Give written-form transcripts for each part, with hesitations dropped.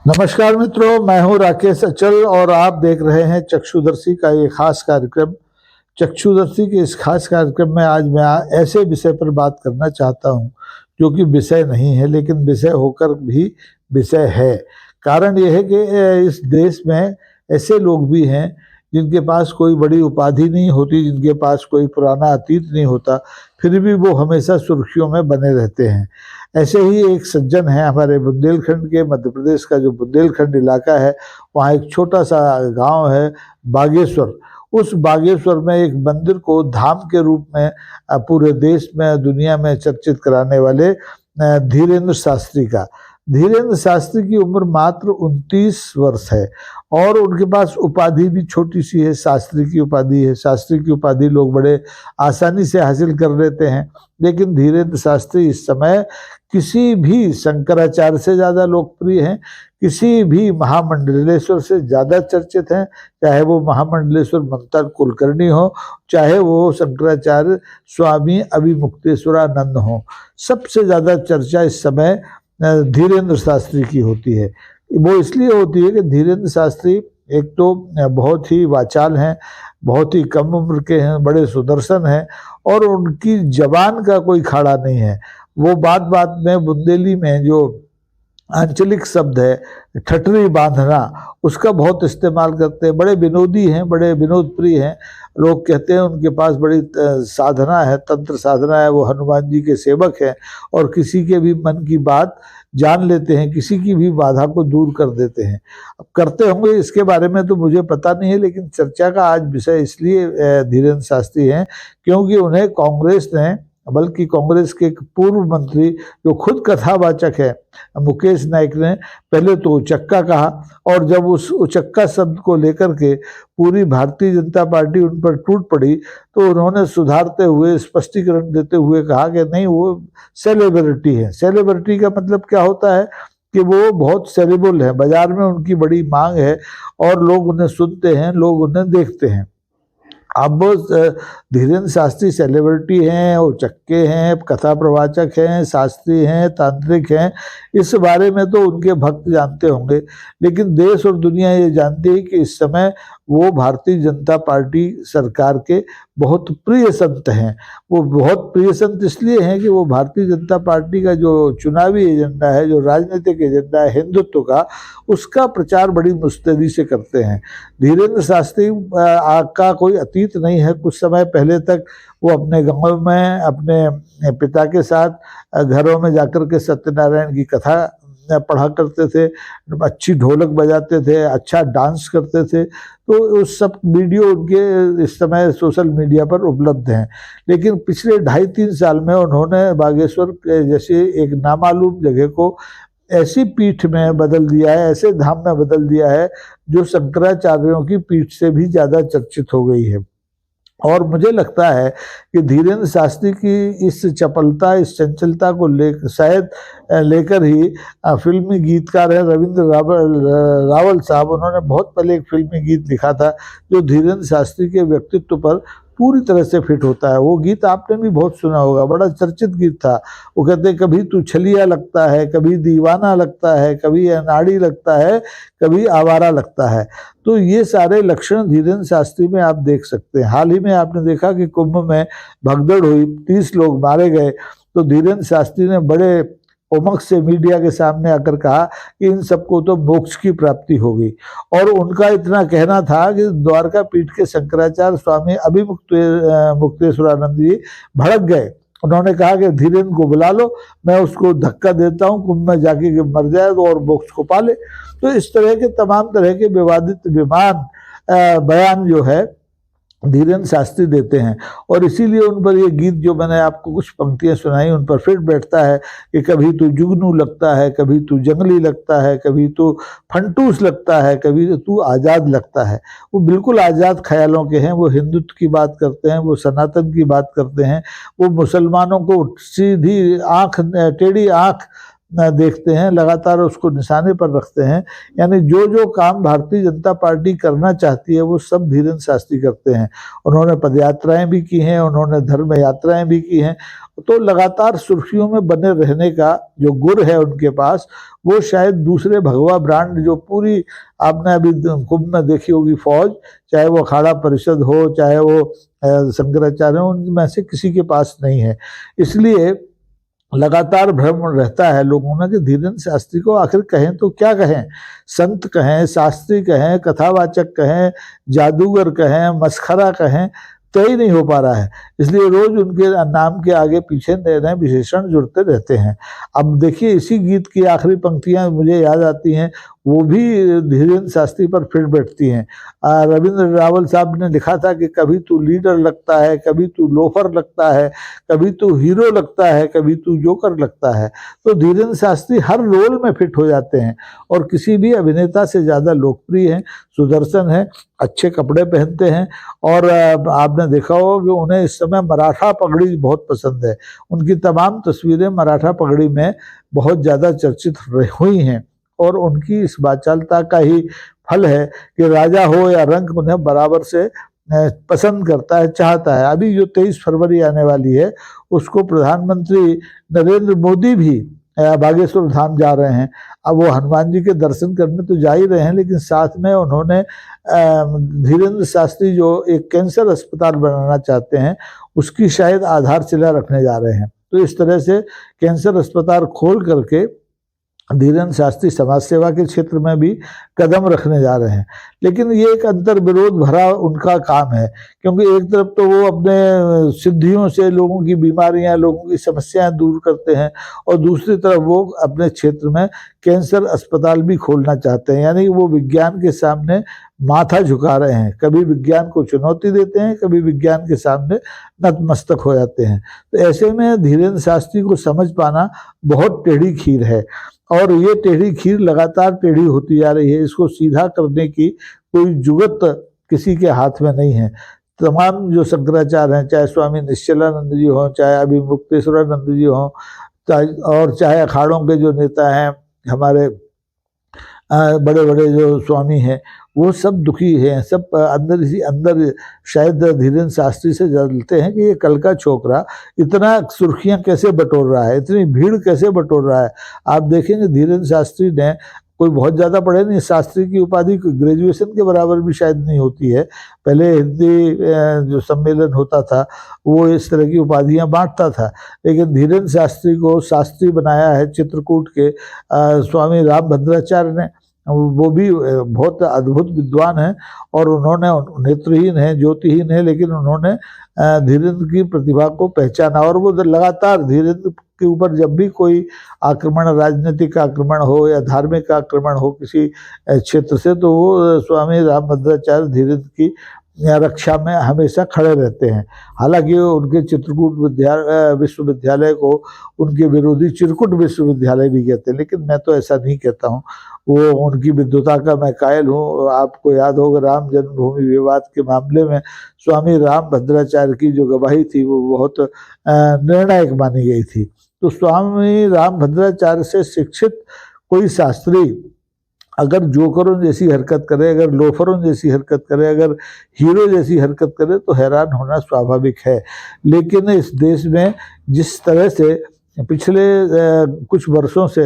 नमस्कार मित्रों, मैं हूं राकेश अचल और आप देख रहे हैं चक्षुदर्शी का ये खास कार्यक्रम। चक्षुदर्शी के इस खास कार्यक्रम में आज मैं ऐसे विषय पर बात करना चाहता हूं जो कि विषय नहीं है लेकिन विषय होकर भी विषय है। कारण यह है कि इस देश में ऐसे लोग भी हैं जिनके पास कोई बड़ी उपाधि नहीं होती, जिनके पास कोई पुराना अतीत नहीं होता, फिर भी वो हमेशा सुर्खियों में बने रहते हैं। ऐसे ही एक सज्जन है हमारे बुंदेलखंड के, मध्य प्रदेश का जो बुंदेलखंड इलाका है, वहाँ एक छोटा सा गांव है बागेश्वर। उस बागेश्वर में एक मंदिर को धाम के रूप में पूरे देश में, दुनिया में चर्चित कराने वाले धीरेन्द्र शास्त्री का। धीरेन्द्र शास्त्री की उम्र मात्र 29 वर्ष है और उनके पास उपाधि भी छोटी सी है, शास्त्री की उपाधि है। शास्त्री की उपाधि लोग बड़े आसानी से हासिल कर लेते हैं, लेकिन धीरेन्द्र शास्त्री इस समय किसी भी शंकराचार्य से ज़्यादा लोकप्रिय हैं, किसी भी महामंडलेश्वर से ज़्यादा चर्चित हैं। चाहे वो महामंडलेश्वर ममता कुलकर्णी हो, चाहे वो शंकराचार्य स्वामी अभिमुक्तेश्वरानंद हो, सबसे ज़्यादा चर्चा इस समय धीरेन्द्र शास्त्री की होती है। वो इसलिए होती है कि धीरेन्द्र शास्त्री एक तो बहुत ही वाचाल हैं, बहुत ही कम उम्र के हैं, बड़े सुदर्शन हैं और उनकी जबान का कोई खाड़ा नहीं है। वो बात बात में बुंदेली में जो आंचलिक शब्द है ठठरी बांधना, उसका बहुत इस्तेमाल करते हैं। बड़े विनोदी हैं, बड़े विनोद प्रिय हैं। लोग कहते हैं उनके पास बड़ी साधना है, तंत्र साधना है, वो हनुमान जी के सेवक हैं और किसी के भी मन की बात जान लेते हैं, किसी की भी बाधा को दूर कर देते हैं। अब करते होंगे इसके बारे में तो मुझे पता नहीं है, लेकिन चर्चा का आज विषय इसलिए धीरेन्द्र शास्त्री हैं क्योंकि उन्हें कांग्रेस ने, बल्कि कांग्रेस के एक पूर्व मंत्री जो खुद कथावाचक है मुकेश नाइक ने पहले तो उचक्का कहा, और जब उस उचक्का शब्द को लेकर के पूरी भारतीय जनता पार्टी उन पर टूट पड़ी तो उन्होंने सुधारते हुए, स्पष्टीकरण देते हुए कहा कि नहीं, वो सेलिब्रिटी है। सेलिब्रिटी का मतलब क्या होता है कि वो बहुत सेलेबल है, बाजार में उनकी बड़ी मांग है और लोग उन्हें सुनते हैं, लोग उन्हें देखते हैं। अब धीरेन्द्र शास्त्री सेलिब्रिटी हैं, वो चक्के हैं, कथा प्रवाचक हैं, शास्त्री हैं, तांत्रिक हैं, इस बारे में तो उनके भक्त जानते होंगे, लेकिन देश और दुनिया ये जानती है कि इस समय वो भारतीय जनता पार्टी सरकार के बहुत प्रिय संत हैं। वो बहुत प्रिय संत इसलिए हैं कि वो भारतीय जनता पार्टी का जो चुनावी एजेंडा है, जो राजनीतिक एजेंडा है हिंदुत्व का, उसका प्रचार बड़ी मुस्तैदी से करते हैं। धीरेन्द्र शास्त्री का कोई अतीत नहीं है। कुछ समय पहले तक वो अपने गांव में अपने पिता के साथ घरों में जाकर के सत्यनारायण की कथा पढ़ा करते थे, अच्छी ढोलक बजाते थे, अच्छा डांस करते थे। तो उस सब वीडियो उनके इस समय सोशल मीडिया पर उपलब्ध हैं। लेकिन पिछले 2.5-3 साल में उन्होंने बागेश्वर जैसे एक नामालूम जगह को ऐसी पीठ में बदल दिया है, ऐसे धाम में बदल दिया है जो शंकराचार्यों की पीठ से भी ज़्यादा चर्चित हो गई है। और मुझे लगता है कि धीरेन्द्र शास्त्री की इस चपलता, इस चंचलता को शायद लेकर ही फिल्मी गीतकार है रविंद्र रावल साहब, उन्होंने बहुत पहले एक फिल्मी गीत लिखा था जो धीरेन्द्र शास्त्री के व्यक्तित्व पर पूरी तरह से फिट होता है। वो गीत आपने भी बहुत सुना होगा, बड़ा चर्चित गीत था। वो कहते हैं, कभी तू छलिया लगता है, कभी दीवाना लगता है, कभी अनाड़ी लगता है, कभी आवारा लगता है। तो ये सारे लक्षण धीरेन्द्र शास्त्री में आप देख सकते हैं। हाल ही में आपने देखा कि कुंभ में भगदड़ हुई, 30 लोग मारे गए, तो धीरेन्द्र शास्त्री ने बड़े उमंग से मीडिया के सामने आकर कहा कि इन सबको तो मोक्ष की प्राप्ति होगी। और उनका इतना कहना था कि द्वारका पीठ के शंकराचार्य स्वामी मुक्तेश्वरानंद जी भड़क गए। उन्होंने कहा कि धीरेन्द्र को बुला लो, मैं उसको धक्का देता हूँ, कुंभ में जाके मर जाए तो और मोक्ष को पाले। तो इस तरह के तमाम तरह के विवादित बयान जो है धीरेन्द्र शास्त्री देते हैं, और इसीलिए उन पर ये गीत जो मैंने आपको कुछ पंक्तियां सुनाई उन पर फिट बैठता है कि कभी तू जुगनू लगता है, कभी तू जंगली लगता है, कभी तू फंटूस लगता है, कभी तू आज़ाद लगता है। वो बिल्कुल आज़ाद ख्यालों के हैं, वो हिंदुत्व की बात करते हैं, वो सनातन की बात करते हैं, वो मुसलमानों को सीधी आँख, टेढ़ी आँख देखते हैं, लगातार उसको निशाने पर रखते हैं। यानी जो जो काम भारतीय जनता पार्टी करना चाहती है वो सब धीरेन्द्र शास्त्री करते हैं। उन्होंने पदयात्राएं भी की हैं, उन्होंने धर्म यात्राएं भी की हैं, तो लगातार सुर्खियों में बने रहने का जो गुर है उनके पास, वो शायद दूसरे भगवा ब्रांड जो पूरी आपने अभी कुंभ में देखी होगी फौज, चाहे वो अखाड़ा परिषद हो, चाहे वो शंकराचार्य हो, उनमें से किसी के पास नहीं है। इसलिए लगातार भ्रम रहता है लोगों में कि धीरेन्द्र शास्त्री को आखिर कहें तो क्या कहें, संत कहें, शास्त्री कहें, कथावाचक कहें, जादूगर कहें, मस्खरा कहें, तय नहीं हो पा रहा है। इसलिए रोज उनके नाम के आगे पीछे नए नए विशेषण जुड़ते रहते हैं। अब देखिए इसी गीत की आखिरी पंक्तियां मुझे याद आती हैं, वो भी धीरेन्द्र शास्त्री पर फिट बैठती हैं। रविंद्र रावल साहब ने लिखा था कि कभी तू लीडर लगता है, कभी तू लोफर लगता है, कभी तू हीरो लगता है, कभी तू जोकर लगता है। तो धीरेन्द्र शास्त्री हर रोल में फिट हो जाते हैं और किसी भी अभिनेता से ज्यादा लोकप्रिय हैं, सुदर्शन है, अच्छे कपड़े पहनते हैं। और आपने देखा हो कि उन्हें इस समय मराठा पगड़ी बहुत पसंद है। उनकी तमाम तस्वीरें मराठा पगड़ी में बहुत ज्यादा चर्चित हुई हैं और उनकी इस वाचालता का ही फल है कि राजा हो या रंक उन्हें बराबर से पसंद करता है, चाहता है। अभी जो 23 फरवरी आने वाली है उसको प्रधानमंत्री नरेंद्र मोदी भी बागेश्वर धाम जा रहे हैं। अब वो हनुमान जी के दर्शन करने तो जा ही रहे हैं, लेकिन साथ में उन्होंने धीरेन्द्र शास्त्री जो एक कैंसर अस्पताल बनाना चाहते हैं उसकी शायद आधारशिला रखने जा रहे हैं। तो इस तरह से कैंसर अस्पताल खोल करके धीरेन्द्र शास्त्री समाज सेवा के क्षेत्र में भी कदम रखने जा रहे हैं। लेकिन ये एक अंतर विरोध भरा उनका काम है, क्योंकि एक तरफ तो वो अपने सिद्धियों से लोगों की बीमारियां, लोगों की समस्याएं दूर करते हैं और दूसरी तरफ वो अपने क्षेत्र में कैंसर अस्पताल भी खोलना चाहते हैं। यानी वो विज्ञान के सामने माथा झुका रहे हैं, कभी विज्ञान को चुनौती देते हैं, कभी विज्ञान के सामने नतमस्तक हो जाते हैं। तो ऐसे में धीरेन्द्र शास्त्री को समझ पाना बहुत टेढ़ी खीर है और ये टेढ़ी खीर लगातार टेढ़ी होती जा रही है। इसको सीधा करने की कोई जुगत किसी के हाथ में नहीं है। तमाम जो शंकराचार्य हैं, चाहे स्वामी निश्चलानंद जी हों, चाहे अभी मुक्तेश्वरानंद जी हों, और चाहे अखाड़ों के जो नेता हैं, हमारे बड़े बड़े जो स्वामी हैं, वो सब दुखी हैं। सब अंदर ही अंदर शायद धीरेन्द्र शास्त्री से जलते हैं कि ये कल का छोकरा इतना सुर्खियां कैसे बटोर रहा है, इतनी भीड़ कैसे बटोर रहा है। आप देखेंगे धीरेन्द्र शास्त्री ने कोई बहुत ज़्यादा पढ़े नहीं, शास्त्री की उपाधि ग्रेजुएशन के बराबर भी शायद नहीं होती है। पहले हिंदी जो सम्मेलन होता था वो इस तरह की उपाधियां बांटता था, लेकिन धीरेन्द्र शास्त्री को शास्त्री बनाया है चित्रकूट के स्वामी रामभद्राचार्य ने। वो भी बहुत अद्भुत विद्वान हैं और उन्होंने, नेत्रहीन है, ज्योतिहीन है, लेकिन उन्होंने धीरेन्द्र की प्रतिभा को पहचाना और वो लगातार धीरेन्द्र के ऊपर जब भी कोई आक्रमण, राजनीतिक आक्रमण हो या धार्मिक आक्रमण हो किसी क्षेत्र से, तो वो स्वामी रामभद्राचार्य धीरेन्द्र की रक्षा में हमेशा खड़े रहते हैं। हालांकि उनके चित्रकूट विश्वविद्यालय को उनके विरोधी चिरकुट विश्वविद्यालय भी कहते हैं, लेकिन मैं तो ऐसा नहीं कहता हूँ। वो उनकी विद्वता का मैं कायल हूँ। आपको याद होगा राम जन्मभूमि विवाद के मामले में स्वामी रामभद्राचार्य की जो गवाही थी वो बहुत निर्णायक मानी गई थी। तो स्वामी रामभद्राचार्य से शिक्षित कोई शास्त्री अगर जोकरों जैसी हरकत करे, अगर लोफरों जैसी हरकत करे, अगर हीरो जैसी हरकत करे तो हैरान होना स्वाभाविक है। लेकिन इस देश में जिस तरह से पिछले कुछ वर्षों से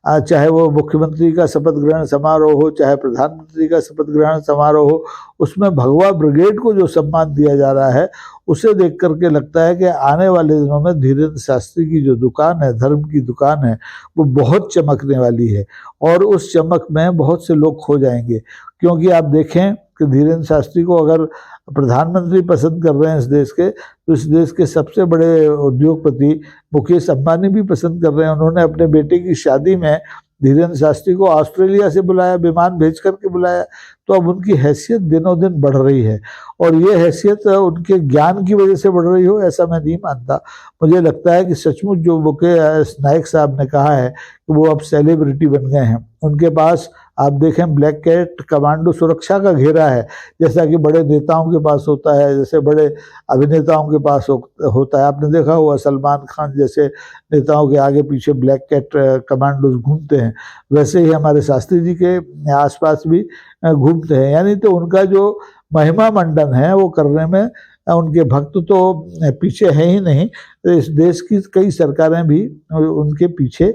चाहे वो मुख्यमंत्री का शपथ ग्रहण समारोह हो, चाहे प्रधानमंत्री का शपथ ग्रहण समारोह हो, उसमें भगवा ब्रिगेड को जो सम्मान दिया जा रहा है उसे देख करके लगता है कि आने वाले दिनों में धीरेन्द्र शास्त्री की जो दुकान है, धर्म की दुकान है, वो बहुत चमकने वाली है और उस चमक में बहुत से लोग खो जाएंगे। क्योंकि आप देखें कि धीरेन्द्र शास्त्री को अगर प्रधानमंत्री पसंद कर रहे हैं इस देश के, तो इस देश के सबसे बड़े उद्योगपति मुकेश अंबानी भी पसंद कर रहे हैं। उन्होंने अपने बेटे की शादी में धीरेन्द्र शास्त्री को ऑस्ट्रेलिया से बुलाया, विमान भेज करके बुलाया। तो अब उनकी हैसियत दिनों दिन बढ़ रही है और ये हैसियत उनके ज्ञान की वजह से बढ़ रही हो ऐसा मैं नहीं मानता। मुझे लगता है कि सचमुच जो मुकेश नायक साहब ने कहा है कि वो अब सेलिब्रिटी बन गए हैं। उनके पास आप देखें ब्लैक कैट कमांडो सुरक्षा का घेरा है, जैसा कि बड़े नेताओं के पास होता है, जैसे बड़े अभिनेताओं के पास होता है। आपने देखा हुआ सलमान खान जैसे नेताओं के आगे पीछे ब्लैक कैट कमांडोज घूमते हैं, वैसे ही हमारे शास्त्री जी के आसपास भी घूमते हैं। यानी तो उनका जो महिमा मंडन है वो करने में उनके भक्त तो पीछे हैं ही नहीं, इस देश की कई सरकारें भी उनके पीछे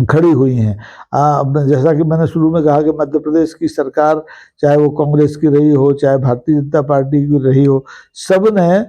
खड़ी हुई हैं। जैसा कि मैंने शुरू में कहा कि मध्य प्रदेश की सरकार, चाहे वो कांग्रेस की रही हो, चाहे भारतीय जनता पार्टी की रही हो, सब ने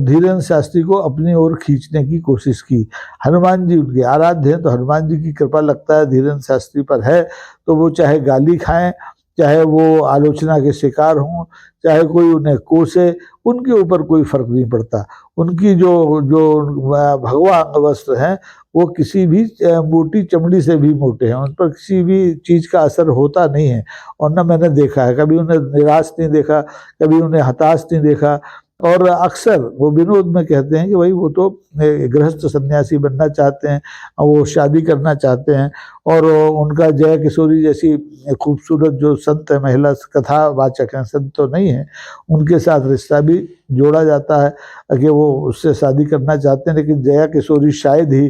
धीरेन्द्र शास्त्री को अपनी ओर खींचने की कोशिश की। हनुमान जी उनके आराध्य हैं, तो हनुमान जी की कृपा लगता है धीरेन्द्र शास्त्री पर है, तो वो चाहे गाली खाएं, चाहे वो आलोचना के शिकार हों, चाहे कोई उन्हें कोसे, उनके ऊपर कोई फर्क नहीं पड़ता। उनकी जो जो भगवा अंग वस्त्र हैं वो किसी भी मोटी चमड़ी से भी मोटे हैं, उन पर किसी भी चीज़ का असर होता नहीं है। और न मैंने देखा है, कभी उन्हें निराश नहीं देखा, कभी उन्हें हताश नहीं देखा। और अक्सर वो विनोद में कहते हैं कि भाई वो तो गृहस्थ सन्यासी बनना चाहते हैं, वो शादी करना चाहते हैं, और उनका जया किशोरी जैसी खूबसूरत जो संत है, महिला कथावाचक हैं, संत तो नहीं है, उनके साथ रिश्ता भी जोड़ा जाता है कि वो उससे शादी करना चाहते हैं। लेकिन जया किशोरी शायद ही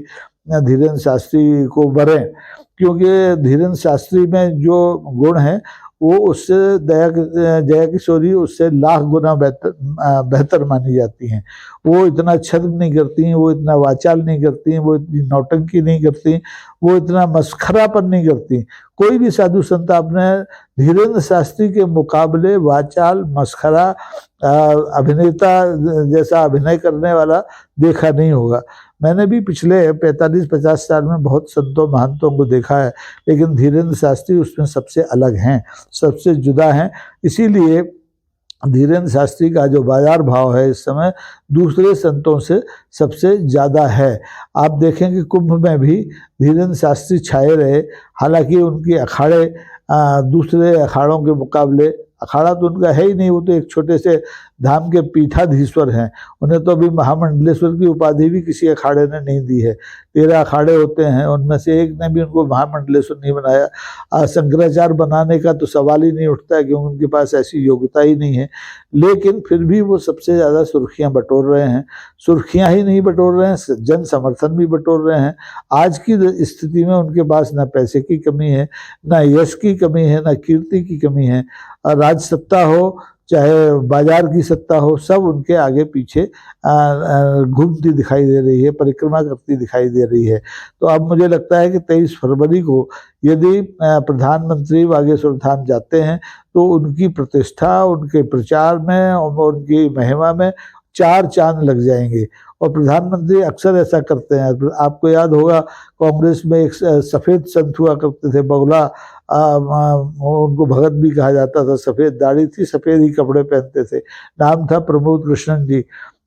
धीरेन्द्र शास्त्री को वरें, क्योंकि धीरेन्द्र शास्त्री में जो गुण है वो उससे जया किशोरी उससे लाख गुना बेहतर मानी जाती हैं। वो इतना छद्म नहीं करती हैं, वो इतना वाचाल नहीं करती हैं, वो इतनी नौटंकी नहीं करती, वो इतना मस्खरापन नहीं करती। कोई भी साधु संत आपने धीरेन्द्र शास्त्री के मुकाबले वाचाल, मस्खरा, अभिनेता जैसा अभिनय करने वाला देखा नहीं होगा। मैंने भी पिछले 45-50 साल में बहुत संतों महंतों को देखा है, लेकिन धीरेन्द्र शास्त्री उसमें सबसे अलग हैं, सबसे जुदा हैं। इसीलिए धीरेन्द्र शास्त्री का जो बाजार भाव है इस समय दूसरे संतों से सबसे ज़्यादा है। आप देखें कि कुंभ में भी धीरेन्द्र शास्त्री छाए रहे, हालांकि उनके अखाड़े दूसरे अखाड़ों के मुकाबले, अखाड़ा तो उनका है ही नहीं, वो तो एक छोटे से धाम के पीठाधीश्वर हैं। उन्हें तो अभी महामंडलेश्वर की उपाधि भी किसी अखाड़े ने नहीं दी है। 13 अखाड़े होते हैं, उनमें से एक ने भी उनको महामंडलेश्वर नहीं बनाया। शंकराचार्य बनाने का तो सवाल ही नहीं उठता है, क्योंकि उनके पास ऐसी योग्यता ही नहीं है। लेकिन फिर भी वो सबसे ज़्यादा सुर्खियाँ बटोर रहे हैं। सुर्खियाँ ही नहीं बटोर रहे हैं, जन समर्थन भी बटोर रहे हैं। आज की स्थिति में उनके पास न पैसे की कमी है, न यश की कमी है, न कीर्ति की कमी है। राज सत्ता हो चाहे बाजार की सत्ता हो, सब उनके आगे पीछे घूमती दिखाई दे रही है, परिक्रमा करती दिखाई दे रही है। तो अब मुझे लगता है कि 23 फरवरी को यदि प्रधानमंत्री बागेश्वर धाम जाते हैं तो उनकी प्रतिष्ठा, उनके प्रचार में और उनकी महिमा में 4 चांद लग जाएंगे। और प्रधानमंत्री अक्सर ऐसा करते हैं। आपको याद होगा कांग्रेस में एक सफ़ेद संत हुआ करते थे, बगुला, उनको भगत भी कहा जाता था, सफ़ेद दाढ़ी थी, सफ़ेद ही कपड़े पहनते थे, नाम था प्रमोद कृष्णन जी।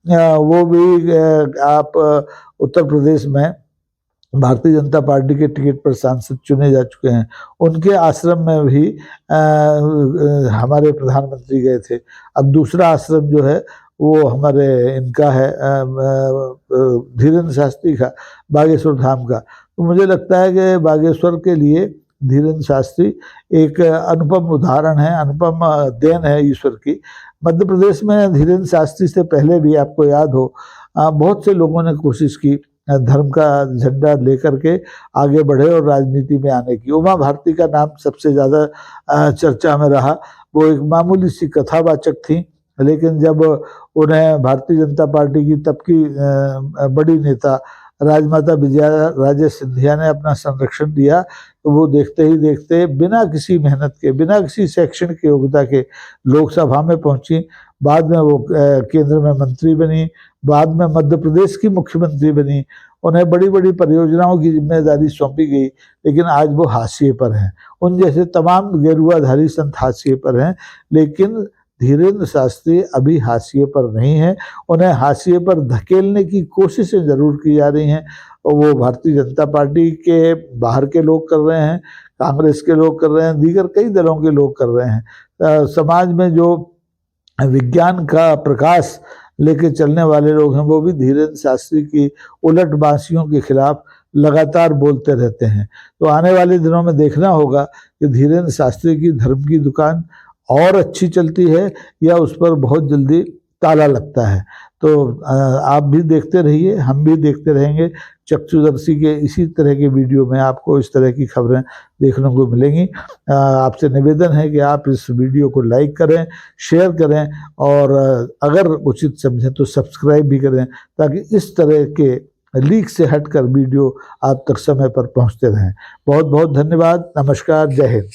वो भी आप उत्तर प्रदेश में भारतीय जनता पार्टी के टिकट पर सांसद चुने जा चुके हैं। उनके आश्रम में भी हमारे प्रधानमंत्री गए थे। अब दूसरा आश्रम जो है वो हमारे इनका है, धीरेन्द्र शास्त्री का, बागेश्वर धाम का। तो मुझे लगता है कि बागेश्वर के लिए धीरेन्द्र शास्त्री एक अनुपम उदाहरण है, अनुपम देन है ईश्वर की। मध्य प्रदेश में धीरेन्द्र शास्त्री से पहले भी आपको याद हो बहुत से लोगों ने कोशिश की धर्म का झंडा लेकर के आगे बढ़े और राजनीति में आने की। उमा भारती का नाम सबसे ज़्यादा चर्चा में रहा। वो एक मामूली सी कथावाचक थी, लेकिन जब उन्हें भारतीय जनता पार्टी की तब की बड़ी नेता राजमाता विजया राजे सिंधिया ने अपना संरक्षण दिया, तो वो देखते ही देखते बिना किसी मेहनत के, बिना किसी शैक्षणिक योग्यता के लोकसभा में पहुंची। बाद में वो केंद्र में मंत्री बनी, बाद में मध्य प्रदेश की मुख्यमंत्री बनी। उन्हें बड़ी बड़ी परियोजनाओं की जिम्मेदारी सौंपी गई, लेकिन आज वो हाशिए पर हैं। उन जैसे तमाम गेरुआधारी संत हाशिए पर हैं, लेकिन धीरेन्द्र शास्त्री अभी हाशिए पर नहीं है। उन्हें हाशिए पर धकेलने की कोशिशें जरूर की जा रही हैं, और वो भारतीय जनता पार्टी के बाहर के लोग कर रहे हैं, कांग्रेस के लोग कर रहे हैं, दीगर कई दलों के लोग कर रहे हैं। समाज में जो विज्ञान का प्रकाश लेके चलने वाले लोग हैं, वो भी धीरेन्द्र शास्त्री की उलट बांसियों के खिलाफ लगातार बोलते रहते हैं। तो आने वाले दिनों में देखना होगा कि धीरेन्द्र शास्त्री की धर्म की दुकान और अच्छी चलती है या उस पर बहुत जल्दी ताला लगता है। तो आप भी देखते रहिए, हम भी देखते रहेंगे। चक्षुदर्शी के इसी तरह के वीडियो में आपको इस तरह की खबरें देखने को मिलेंगी। आपसे निवेदन है कि आप इस वीडियो को लाइक करें, शेयर करें और अगर उचित समझें तो सब्सक्राइब भी करें, ताकि इस तरह के लीक से हटकर वीडियो आप तक समय पर पहुंचते रहें। बहुत बहुत धन्यवाद। नमस्कार। जय हिंद।